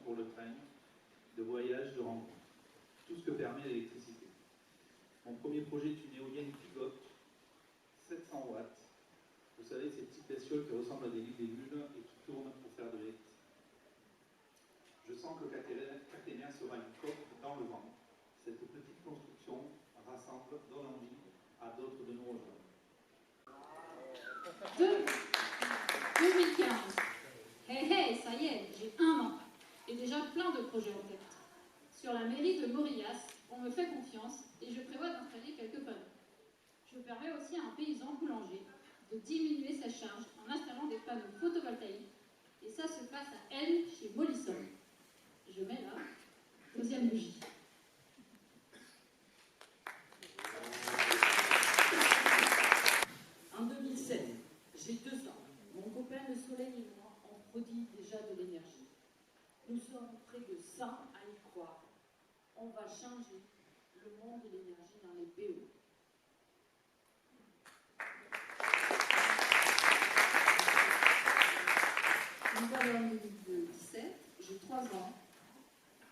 pour le train, de voyage, de rencontre. Tout ce que permet l'électricité. Mon premier projet est une éolienne pivote, 700 watts. Vous savez, ces petites bestioles qui ressemblent à des libellules et qui tournent pour faire de l'électricité. Je sens que le caténaire sera une coque dans le vent. Cette petite construction rassemble, donne envie à d'autres de nous rejoindre. 2015. Hey, ça y est, j'ai 1 an. Et déjà plein de projets en tête. Sur la mairie de Morillas, on me fait confiance et je prévois d'installer quelques panneaux. Je permets aussi à un paysan boulanger de diminuer sa charge en installant des panneaux photovoltaïques. Et ça se passe à elle, chez Molisol. Je mets la 2e bougie. En 2007, j'ai 2 ans. Mon copain Le Soleil et moi, on produit déjà de l'énergie. Nous sommes près de 100 à y croire. On va changer le monde de l'énergie dans les PO. Nous sommes en 2017, j'ai 3 ans.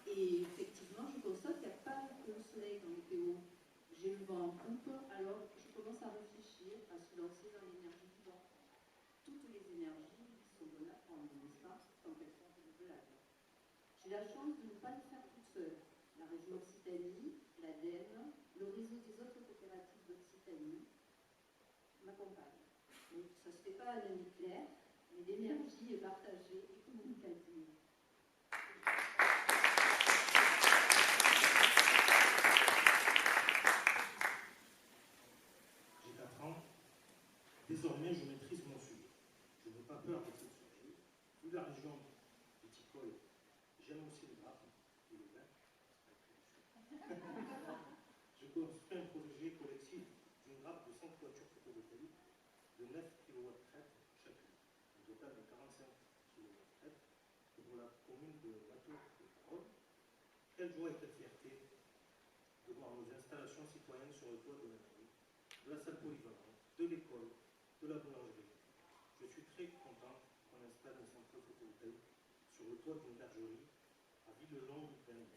Et effectivement, je constate qu'il n'y a pas que le soleil dans les PO. J'ai le vent en coupe, alors je commence à réfléchir à se lancer dans l'énergie du vent. Toutes les énergies sont bonnes à prendre, n'est-ce pas, tant qu'elles sont renouvelables. J'ai la chance de ne pas le faire toute seule. La région Occitanie, l'ADEME, le réseau des autres coopératives d'Occitanie m'accompagnent. Donc ça ne se fait pas à la nucléaire, mais l'énergie est partagée et communicative. J'ai 4 ans. Désormais, je maîtrise mon sujet. Je n'ai pas peur de ce sujet. Toute la région viticole, j'aime aussi le grappe et le vin. Je construis un projet collectif d'une grappe de 5 toitures photovoltaïques de 9 kW chacune, un total de 45 kW pour la commune de Bateau-de-Parole. Quelle joie et quelle fierté de voir nos installations citoyennes sur le toit de la mairie, de la salle polyvalente, de l'école, de la boulangerie. Je suis très content qu'on installe un centre photovoltaïque sur le toit d'une bergerie à Villelon-Duplain.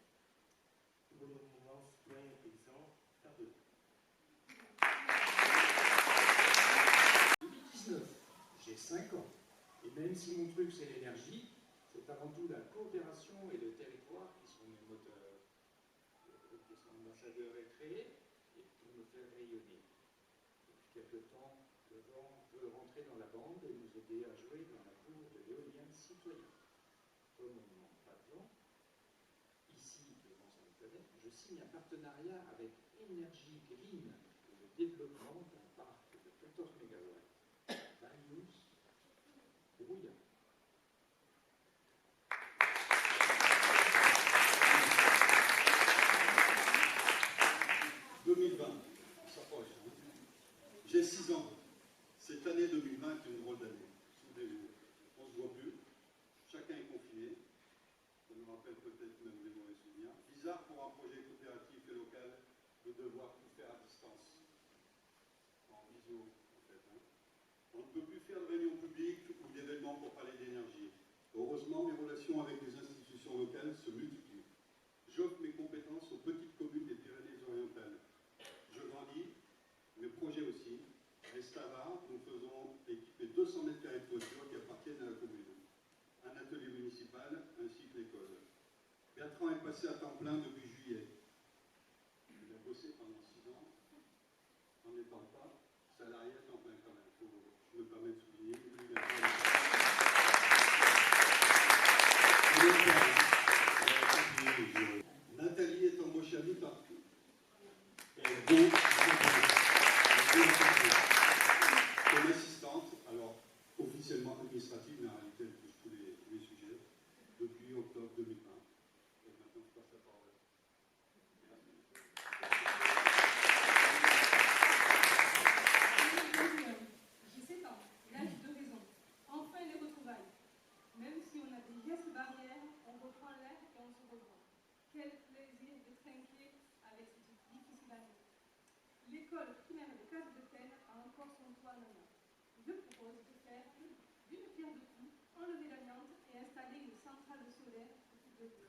Pour le mouvement citoyen et paysan, faire de nous. 2019, j'ai 5 ans. Et même si mon truc c'est l'énergie, c'est avant tout la coopération et le territoire qui sont mes moteurs, qui sont ambassadeurs et créés et pour me faire rayonner. Depuis quelque temps, le vent veut rentrer dans la bande et nous aider à jouer dans la cour de l'éolienne citoyenne. Comme on ne manque pas de vent, ici, devant cette planète, je signe un partenariat avec Énergie Green pour le développement d'un parc de 14 MW. Banyuls, Brouillat. J'ai 6 ans. Cette année 2020 est une drôle d'année. On ne se voit plus. Chacun est confiné. Ça nous rappelle peut-être même des mauvais souvenirs. Bizarre pour un projet coopératif et local de devoir tout faire à distance. En visio, en fait. On ne peut plus faire de réunions publiques ou d'événements pour parler d'énergie. Heureusement, mes relations avec les institutions locales se multiplient. J'offre mes compétences aux petites communes des Pyrénées-Orientales. Je grandis, mes projets aussi. Restava, nous faisons équiper 200 mètres carrés de toiture qui appartiennent à la commune. Un atelier municipal ainsi que l'école. Bertrand est passé à temps plein depuis juillet. Il a bossé pendant 6 ans en n'étant pas salarié à temps plein quand même. Je me permets de souligner. Nathalie est embauchée à mi-temps. Comme assistante, alors officiellement administrative, mais en réalité elle touche tous les sujets, depuis octobre 2020. Et maintenant je passe la parole. J'ai 7 ans, l'âge de raison. Enfin les retrouvailles. Même si on a des gestes barrières, on reprend l'air et on se revoit. Quel plaisir de trinquer avec cette difficile année. L'école primaire de Case de Tène a encore son toit à l'honneur. Je propose de faire d'une pierre deux coups, enlever l'amiante et installer une centrale solaire au sud de l'île.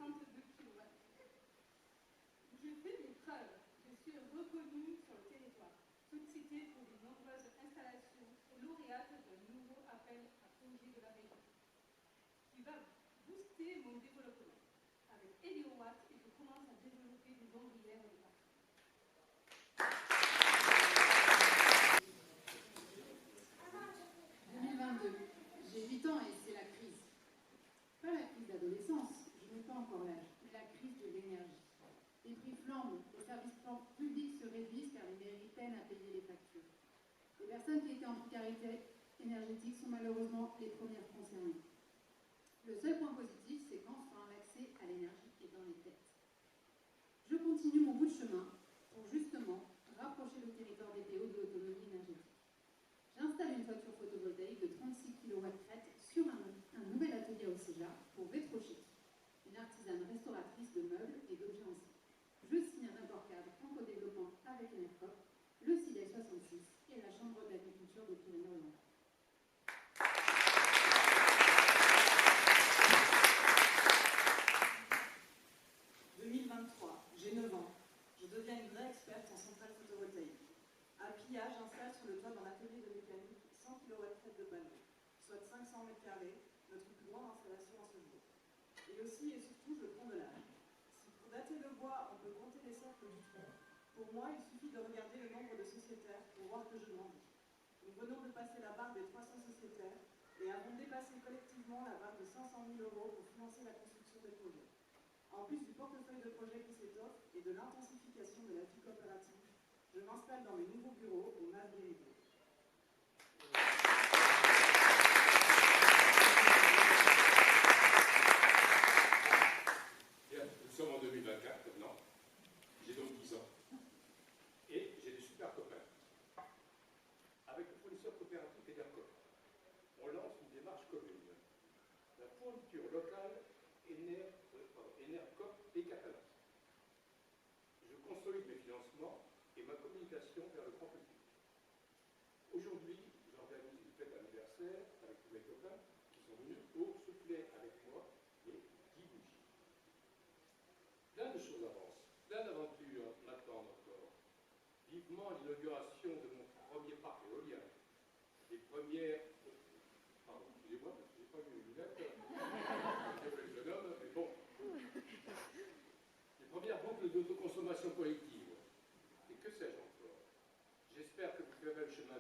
suis reconnue sur le territoire, toute citée pour de nombreuses installations et lauréate d'un nouveau appel à projet de la région, qui va booster mon développement. Avec Heliowatt, et je commence à développer des ombrières de partout. 2022, j'ai 8 ans et c'est la crise. Pas la crise d'adolescence, je n'ai pas encore l'âge, mais la crise de l'énergie. Les prix flambent, les services publics se réduisent car les mairies peinent à payer les factures. Les personnes qui étaient en précarité énergétique sont malheureusement les premières concernées. Le seul point positif, c'est qu'enfin l'accès à l'énergie est dans les têtes. Je continue mon bout de chemin pour justement rapprocher le territoire des PO de l'autonomie énergétique. J'installe une toiture photovoltaïque de 36 kW crête sur un nouvel atelier au CEJA pour Vétrochic, une artisane restauratrice de meubles et d'objets anciens. Je signe un accord cadre en co-développement avec l'ENERCOP, le CIDEL 66 et la Chambre d'agriculture des Pyrénées-Orientales. J'ai 9 ans. Je deviens une vraie experte en centrale photovoltaïque. À Pilla, j'installe sur le toit d'un atelier de mécanique 100 kW de panneaux, soit 500 m², notre plus grande installation à ce jour. Et aussi et surtout, je prends de l'âge. Si pour dater le bois, on peut compter les cercles du tronc, pour moi, il suffit de regarder le nombre de sociétaires pour voir que je grandis. Nous venons de passer la barre des 300 sociétaires et avons dépassé collectivement la barre de 500 000 € pour financer la construction des projets. En plus du portefeuille de projets qui s'étoffe et de l'intensification de la vie coopérative, je m'installe dans mes nouveaux bureaux au Mas-Guérido. Nous sommes en 2024 maintenant. J'ai donc 10 ans. Et j'ai des super copains. Avec le fournisseur coopératif ENERCOP, on lance une démarche commune. La fourniture locale ENERCOP et catalane. Je consolide mes financements et ma communication vers le grand public. Aujourd'hui, j'organise une fête anniversaire avec tous mes copains qui sont venus pour souffler avec moi les 10 bougies. Plein de choses avancent, plein d'aventures m'attendent encore. Vivement l'inauguration de mon premier parc éolien. Les premières... Pardon, excusez-moi, parce que je n'ai pas vu les lunettes. Je le nomme, mais bon. Les premières boucles d'autoconsommation collective. Et que sais-je encore? J'espère que vous ferez le chemin